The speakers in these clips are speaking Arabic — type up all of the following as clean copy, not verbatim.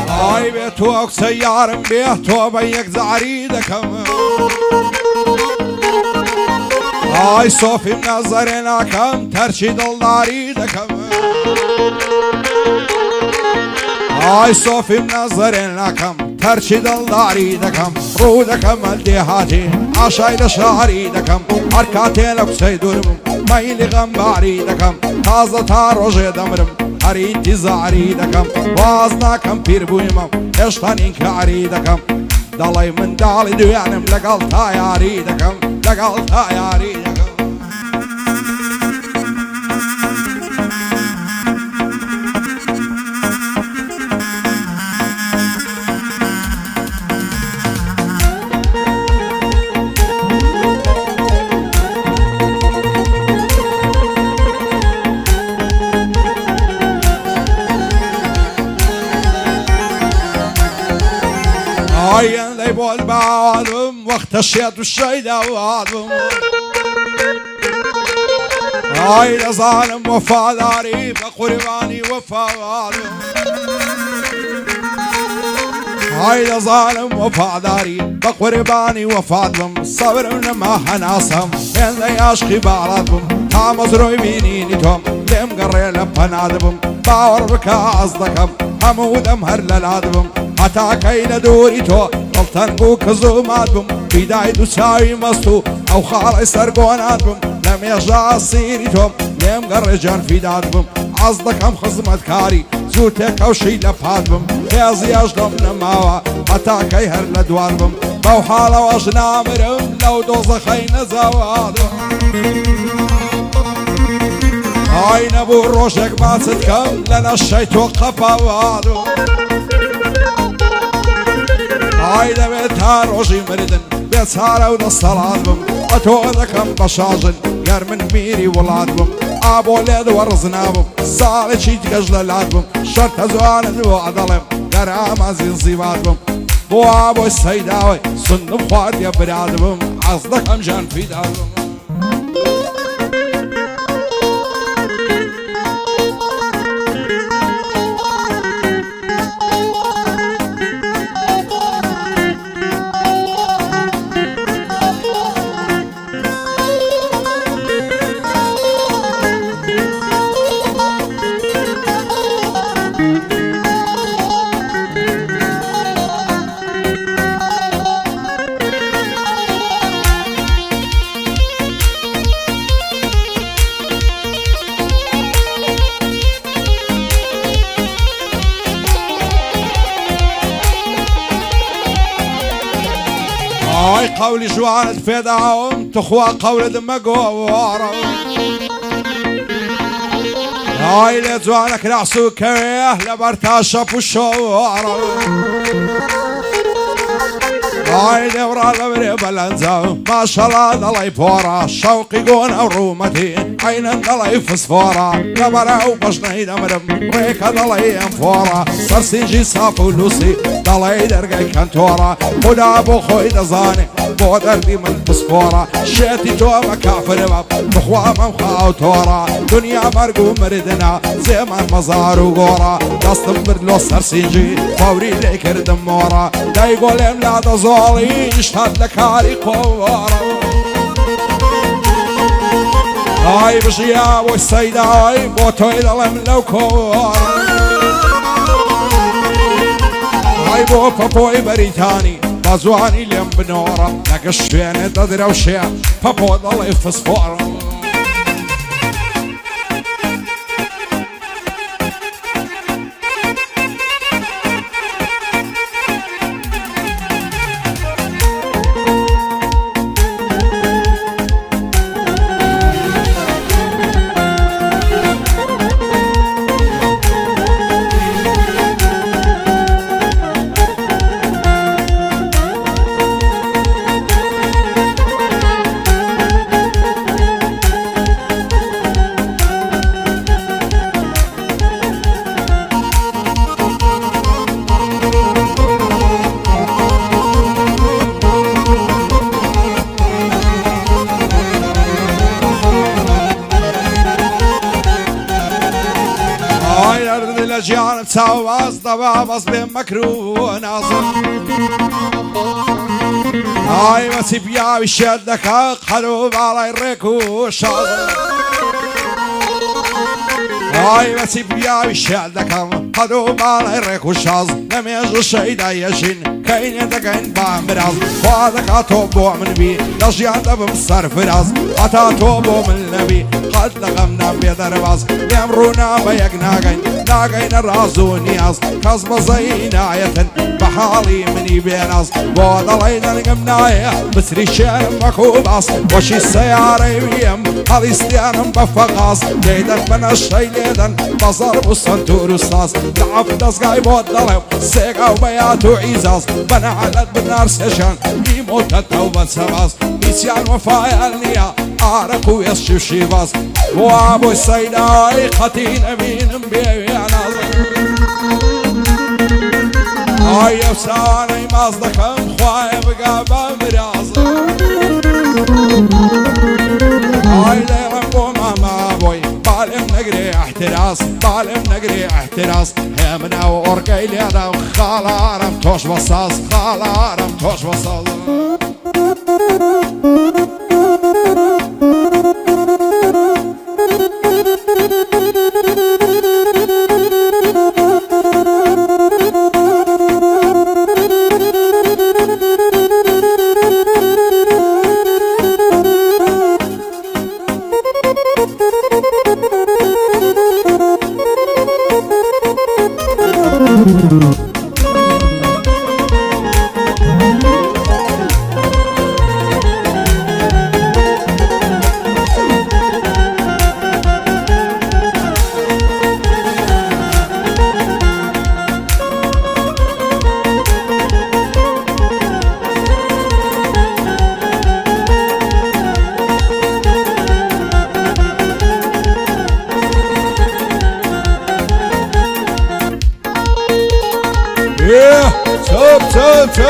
هاي بيتوك سيار بيتو بيك زعريدكم هاي صوفي منظرنا كم ترشد الداريدكم هاي صوفي منظرنا كم ترشد الداريدكم رودكم الدهاتي عشايد شعريدكم حركاتي لك سيدورم ميلي غنباريدكم تازة تاروجي دمرم هريتي زعريدكم وازناكم بير بويمم اشتانين كعريدكم دالي من دالي دويانم لقلتا ياريدكم لقلتا ياريدكم هاي اللي بول بعضهم وقت الشيط والشيدة وعضهم هاي لظالم وفاداري بقرباني وفادارهم هاي لظالم وفاداري بقرباني وفادهم صبر ما حناسهم اللي يشقي بعضهم تامز روي بينيني توم لم قري لبنادهم باور بك أصدقهم حمودم هر للادهم حتى كاين دوري تو غلطان بوك زوماتهم بداية تساوي مستو أو خالي سرقوناتهم لم يرجع صيرتهم لم قرجان في دادهم عصدكم خصمت كاري زوتك أو شي لفادهم يازي أجلهم نماوا حتى كيهر لدوارهم بو حالة واشنامرهم لو دوزخين زوادهم هاي نبو روشك باسدكم لنا الشيط وقفوادهم هاي دبيتها روشي مردن بيتسارة ونصلاتهم أتوذكم بشاجن قر من ميري ولادهم أبو ليد ورزنابهم صالي شي تقجل لادهم شرط زوان وعضلهم قر عمازين زيباتهم بو أبو السيداوي صنف خواد يا برادهم عصدكم جان في دادهم هاي قولي جوانت فداهم تخوى قول دمقوارا هاي لجوانك رعسو كويه لبرتاشا فشوارا هاي دورا لبري بلنزا ما شاء الله دلي فورا شوقي قون رومتي عين دلي فسفورا لبرا وبشني دمرم ريكا دلي انفورا سرسيجي صافو لوسي دلي درقي كنتورا خدا بو خوي دزاني بو دردي من فسفورا شيتي تو مكافر باب بخوا ممخاو تورا دنيا مرقو مردنا زمان مزار وغورا دستم بردلو سرسيجي فوري ليكر دمورا دا يقول لا دزولي يشهد لكاري قوارا هاي بشيا والسيدة هاي بوتوي دلم لو كوارا هاي بو بابوي بريتاني بازواني لم بنورا لقش فين تدري وشيا بابو ضل فسفورا مرد لجيان تاواز ضبابز بمكرو نازم هاي مسي بيا بشدك قلوب على الركو شازم هاي مسي بيا بشدك قلوب على الركو شاز نميز شيدا يشين كاين دكاين بامراز وهذاك توبو من بي لجيان دبم صرف راز حتى توبو من نبي قد لغمنا بيدرباز يمرونا بيقناقين ناقين الرازو نياز كزب زينا يتن بحالي مني بيناز بود لينا نقمنايا بسري شارم مكوباس وشي السيارة يم هذي استيانم بفقاس ليدن من الشي ليدن بصر بصنتور الصاص لعب دسقاي بود دلو سيقا وبياتو عيزاز بنا على بالنار سيشان يموت التوبة سباس نسيان وفايا النيا عارقو يسشف شيباس وابو السيداي خطين امين بيبي نازم هاي افساني مصدقم خواي بقى بمراز هاي ليغم بوما ما بوي بالم نقري احتراس بالم نقري احتراس همنا وورقي ليدا خالارم توش بصاص خالارم توش بصاص توب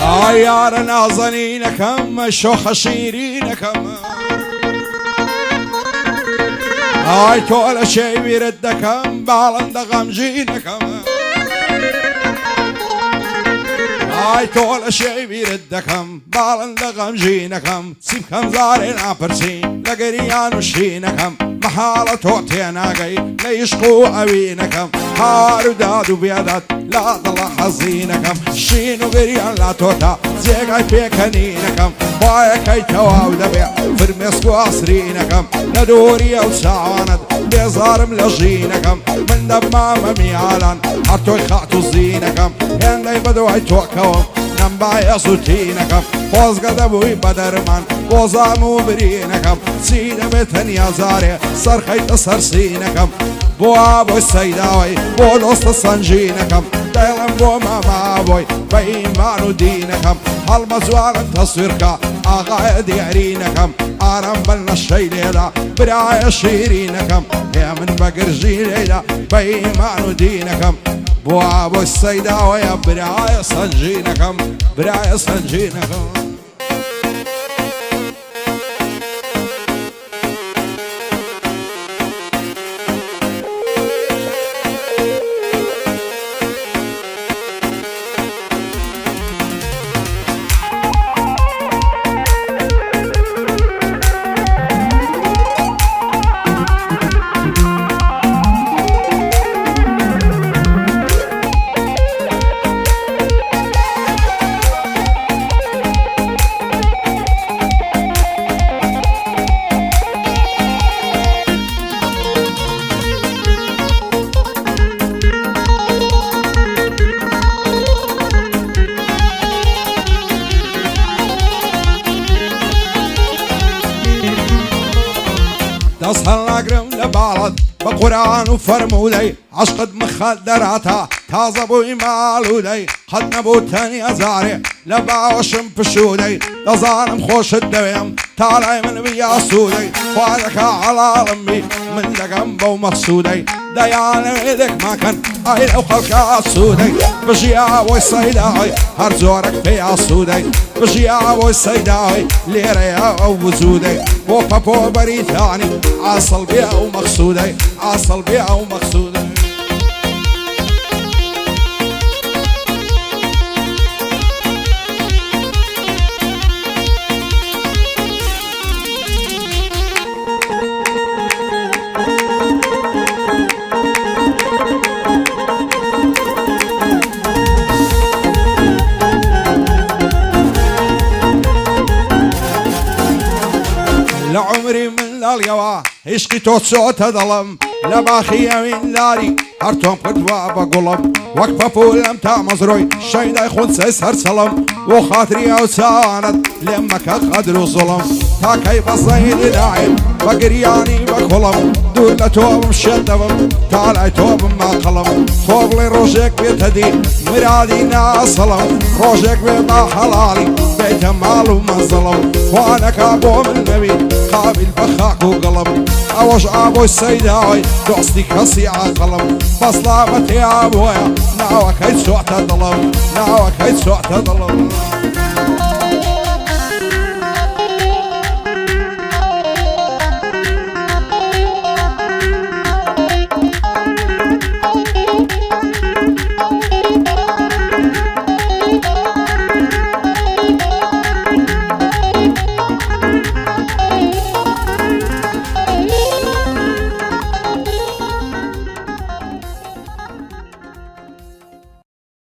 عيار نازنينكم شوخ شيرينكم هاي كل شي بيردكم بالند غمجينكم هاي كل شي بيردكم بالند غمجينكم سيبكم زارين عبرسين لقريان وشينكم محالة توتينا جاي ليشقو أبينكم هارو دادو بيدات لا ضل حزينكم شينو غريان لا توتا زيغاي بيكنينكم بايا كي تواو دبيع فرمسكو عصرينكم ندوري او ساواند بيزار ملجينكم من دمام ميالان حتو يخاطو زينكم ين لي بدو اي توكوم نمبايا سوتينكم بوز قدبوي بدرمان بوزامو برينكم سيدة بيتن يا زاري صرخي تصرسينكم بو ابو السيداوي بو دوست صنجينكم دايلم بو ماما بوي بإيمان دينكم هالمزوار تصويرك آغا ديارينكم آرام بلنا الشي ليلا برايا شيرينكم يا من بقر جيليلا بإيمان دينكم بو ابو السيداوي برايا صنجينكم برايا صنجينكم أصهر أقرم لبعض بقرآن وفرمولي عشقد مخدراتها تازبوي مالولي قد نبوتني أزاري لباوشم بشودي لظالم خوش الدويم تالي من بيا سودي وعدك على رمي من لقنبه ومقصودي ديان ايدك ما كان اي لو خلقات سودي بجيا ويسيداي هرزورك في سودي بجيا ويسيداي ليريا وزودي وفابو بريتاني عصل بيا ومقصودي عصل بيا ومقصودي لعمري من اليوا عشقي توصوت ظلم لباخي من داري هرتم قدوا بقلم وقفة فولم تا مزروي شيدا يخون سيسر سلم وخاطري او ساند لمك قدر ظلم تا كيف صيد داعم بقرياني بكلم دولة توب مشدبم تالاي توب ما قلم توب لي روجك بيتهدي مرادي ناصلم روجك بما حلالي بيت مال وما ظلم وانا كابو من النبي قابل بخاك وقلم اوش ابو السيداي دوستي كسي عقلم بصلابتي ابويا ناوك هيد سوعت ظلم ناوك هيد سوعت ظلم